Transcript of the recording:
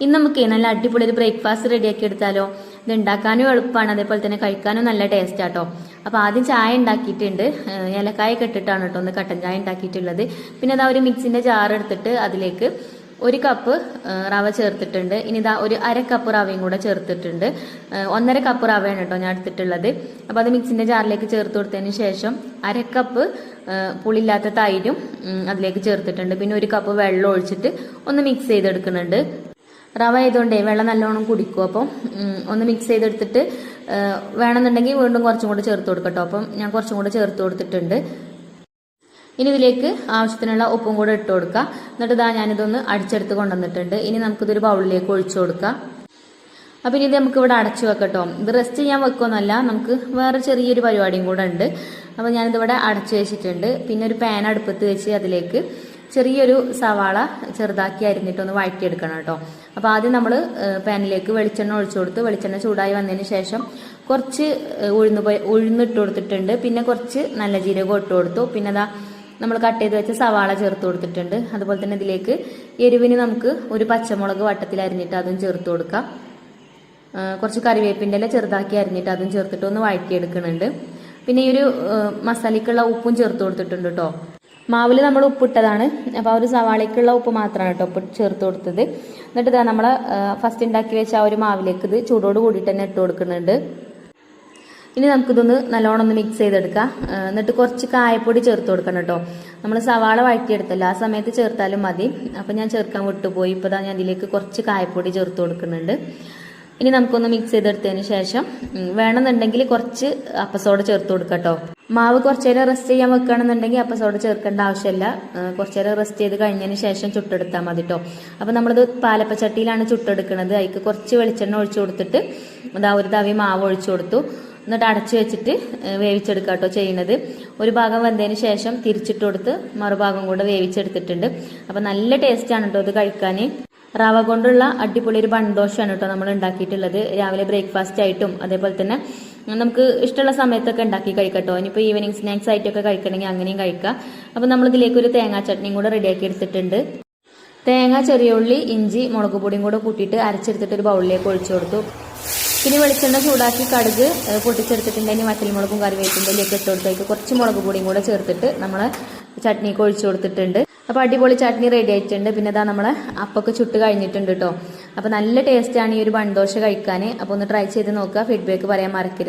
ഇന്ന് നമുക്ക് നല്ല അടിപൊളി ഒരു ബ്രേക്ക്ഫാസ്റ്റ് റെഡിയാക്കി എടുത്താലോ. ഇത് ഉണ്ടാക്കാനും എളുപ്പമാണ്, അതേപോലെ തന്നെ കഴിക്കാനും നല്ല ടേസ്റ്റ് ആട്ടോ. അപ്പോൾ ആദ്യം ചായ ഉണ്ടാക്കിയിട്ടുണ്ട്, ഏലക്കായൊക്കെ ഇട്ടിട്ടാണ് കേട്ടോ ഒന്ന് കട്ടൻ ചായ ഉണ്ടാക്കിയിട്ടുള്ളത്. പിന്നെ അതാ ഒരു മിക്സിന്റെ ജാർ എടുത്തിട്ട് അതിലേക്ക് 1 കപ്പ് റവ ചേർത്തിട്ടുണ്ട്. ഇനി ഇതാ ഒരു 1/2 കപ്പ് റവയും കൂടെ ചേർത്തിട്ടുണ്ട്. 1.5 കപ്പ് റവയാണ് കേട്ടോ ഞാൻ എടുത്തിട്ടുള്ളത്. അപ്പോൾ അത് മിക്സിന്റെ ജാറിലേക്ക് ചേർത്ത് കൊടുത്തതിന് ശേഷം 1/2 കപ്പ് പുളിയില്ലാത്ത തൈരും അതിലേക്ക് ചേർത്തിട്ടുണ്ട്. പിന്നെ 1 കപ്പ് വെള്ളം ഒഴിച്ചിട്ട് ഒന്ന് മിക്സ് ചെയ്തെടുക്കുന്നുണ്ട്. റവ ആയതുകൊണ്ടേ വെള്ളം നല്ലോണം കുടിക്കും. അപ്പം ഒന്ന് മിക്സ് ചെയ്തെടുത്തിട്ട് വേണമെന്നുണ്ടെങ്കിൽ വീണ്ടും കുറച്ചും കൂടെ ചേർത്ത് കൊടുക്കട്ടോ. അപ്പം ഞാൻ കുറച്ചും കൂടെ ചേർത്ത് കൊടുത്തിട്ടുണ്ട്. ഇനി ഇതിലേക്ക് ആവശ്യത്തിനുള്ള ഉപ്പും കൂടെ ഇട്ട് കൊടുക്കുക. എന്നിട്ട് ഇതാ ഞാനിതൊന്ന് അടിച്ചെടുത്ത് കൊണ്ടുവന്നിട്ടുണ്ട്. ഇനി നമുക്കിതൊരു ബൗളിലേക്ക് ഒഴിച്ചു കൊടുക്കാം. അപ്പം ഇനി ഇത് നമുക്ക് ഇവിടെ അടച്ചു വെക്കട്ടോ. ഇത് റെസ്റ്റ് ചെയ്യാൻ വെക്കുമെന്നല്ല, നമുക്ക് വേറെ ചെറിയൊരു പരിപാടിയും കൂടെ ഉണ്ട്. അപ്പം ഞാനിതിവിടെ അടച്ചു വെച്ചിട്ടുണ്ട്. പിന്നെ ഒരു പാൻ അടുപ്പത്ത് വെച്ച് അതിലേക്ക് ചെറിയൊരു സവാള ചെറുതാക്കി അരിഞ്ഞിട്ടൊന്ന് വഴറ്റിയെടുക്കണം കേട്ടോ. അപ്പോൾ ആദ്യം നമ്മൾ പാനിലേക്ക് വെളിച്ചെണ്ണ ഒഴിച്ചു കൊടുത്ത് വെളിച്ചെണ്ണ ചൂടായി വന്നതിന് ശേഷം കുറച്ച് ഉഴുന്നിട്ട് കൊടുത്തിട്ടുണ്ട്. പിന്നെ കുറച്ച് നല്ല ജീരകം ഇട്ട് കൊടുത്തു. പിന്നെ അതാ നമ്മൾ കട്ട് ചെയ്ത് വെച്ച സവാള ചേർത്ത് കൊടുത്തിട്ടുണ്ട്. അതുപോലെ തന്നെ ഇതിലേക്ക് എരിവിന് നമുക്ക് ഒരു പച്ചമുളക് വട്ടത്തിൽ അരിഞ്ഞിട്ട് അതും ചേർത്ത് കൊടുക്കാം. കുറച്ച് കറിവേപ്പിൻ്റെ ഇല ചെറുതാക്കി അരിഞ്ഞിട്ട് അതും ചേർത്തിട്ട് ഒന്ന് വഴറ്റിയെടുക്കുന്നുണ്ട്. പിന്നെ ഈ ഒരു മസാലയ്ക്കുള്ള ഉപ്പും ചേർത്ത് കൊടുത്തിട്ടുണ്ട് കേട്ടോ. മാവിൽ നമ്മൾ ഉപ്പിട്ടതാണ്, അപ്പോൾ ആ ഒരു സവാളയ്ക്കുള്ള ഉപ്പ് മാത്രമാണ് കേട്ടോ ഉപ്പ് ചേർത്ത് കൊടുത്തത്. എന്നിട്ട് ഇതാ നമ്മൾ ഫസ്റ്റ് ഉണ്ടാക്കി വെച്ച ആ ഒരു മാവിലേക്ക് ഇത് ചൂടോട് കൂടിയിട്ട് തന്നെ ഇട്ട് കൊടുക്കുന്നുണ്ട്. ഇനി നമുക്കിതൊന്ന് നല്ലോണം ഒന്ന് മിക്സ് ചെയ്തെടുക്കാം. എന്നിട്ട് കുറച്ച് കായപ്പൊടി ചേർത്ത് കൊടുക്കണം കേട്ടോ. നമ്മൾ സവാള വഴറ്റിയെടുത്തല്ലോ, ആ സമയത്ത് ചേർത്താലും മതി. അപ്പം ഞാൻ ചേർക്കാൻ വിട്ടുപോയി. ഇപ്പോൾ ഞാൻ ഇതിലേക്ക് കുറച്ച് കായപ്പൊടി ചേർത്ത് കൊടുക്കുന്നുണ്ട്. ഇനി നമുക്കൊന്ന് മിക്സ് ചെയ്തെടുത്തതിന് ശേഷം വേണമെന്നുണ്ടെങ്കിൽ കുറച്ച് അപ്പസോഡ ചേർത്ത് കൊടുക്കാം കേട്ടോ. മാവ് കുറച്ച് നേരം റെസ്റ്റ് ചെയ്യാൻ വെക്കുകയാണെന്നുണ്ടെങ്കിൽ അപ്പസോഡ ചേർക്കേണ്ട ആവശ്യമില്ല. കുറച്ച് നേരം റെസ്റ്റ് ചെയ്ത് കഴിഞ്ഞതിന് ശേഷം ചുട്ടെടുത്താൽ മതി കേട്ടോ. അപ്പം നമ്മളിത് പാലപ്പച്ചട്ടിയിലാണ് ചുട്ടെടുക്കുന്നത്. അതിലേക്ക് കുറച്ച് വെളിച്ചെണ്ണ ഒഴിച്ചു കൊടുത്തിട്ട് അതാ ഒരു തവി മാവ് ഒഴിച്ചു കൊടുത്തു. എന്നിട്ട് അടച്ചു വെച്ചിട്ട് വേവിച്ചെടുക്കുക കേട്ടോ ചെയ്യുന്നത്. ഒരു ഭാഗം വെന്തതിന് ശേഷം തിരിച്ചിട്ട് കൊടുത്ത് മറുഭാഗം കൂടെ വേവിച്ചെടുത്തിട്ടുണ്ട്. അപ്പം നല്ല ടേസ്റ്റാണ് കേട്ടോ ഇത് കഴിക്കാൻ. റവ കൊണ്ടുള്ള അടിപൊളി ഒരു ബൺദോശയാണ് കേട്ടോ നമ്മൾ ഉണ്ടാക്കിയിട്ടുള്ളത്. രാവിലെ ബ്രേക്ക്ഫാസ്റ്റ് ആയിട്ടും അതേപോലെ തന്നെ നമുക്ക് ഇഷ്ടമുള്ള സമയത്തൊക്കെ ഉണ്ടാക്കി കഴിക്കട്ടോ. ഇനിയിപ്പോൾ ഈവനിങ് സ്നാക്സ് ആയിട്ടൊക്കെ കഴിക്കണമെങ്കിൽ അങ്ങനെയും കഴിക്കാം. അപ്പം നമ്മളിതിലേക്ക് ഒരു തേങ്ങാ ചട്നിയും കൂടെ റെഡിയാക്കി എടുത്തിട്ടുണ്ട്. തേങ്ങ, ചെറിയ ഉള്ളി, ഇഞ്ചി, മുളക് പൊടിയും കൂടെ കൂട്ടിയിട്ട് അരച്ചെടുത്തിട്ട് ഒരു ബൗളിലേക്ക് ഒഴിച്ചു കൊടുത്തു. പിന്നെ വെളിച്ചെണ്ണ ചൂടാക്കി കടുക് പൊട്ടിച്ചെടുത്തിട്ടുണ്ടെങ്കിൽ വറ്റൽമുളകും കറിവേപ്പിൻ്റെ ഇലയൊക്കെ ഇട്ട് കൊടുത്തേക്ക് കുറച്ച് മുളക് പൊടിയും കൂടെ ചേർത്തിട്ട് നമ്മൾ ചട്നിയൊക്കെ ഒഴിച്ചു കൊടുത്തിട്ടുണ്ട്. അപ്പോൾ അടിപൊളി ചട്നി റെഡി ആയിട്ടുണ്ട്. പിന്നെ ഇതാ നമ്മൾ അപ്പൊക്കെ ചുട്ട് കഴിഞ്ഞിട്ടുണ്ട് കേട്ടോ. അപ്പോൾ നല്ല ടേസ്റ്റാണ് ഈ ഒരു ബൺദോശ കഴിക്കാൻ. അപ്പോൾ ഒന്ന് ട്രൈ ചെയ്ത് നോക്കുക, ഫീഡ്ബാക്ക് പറയാൻ മറക്കരുത്.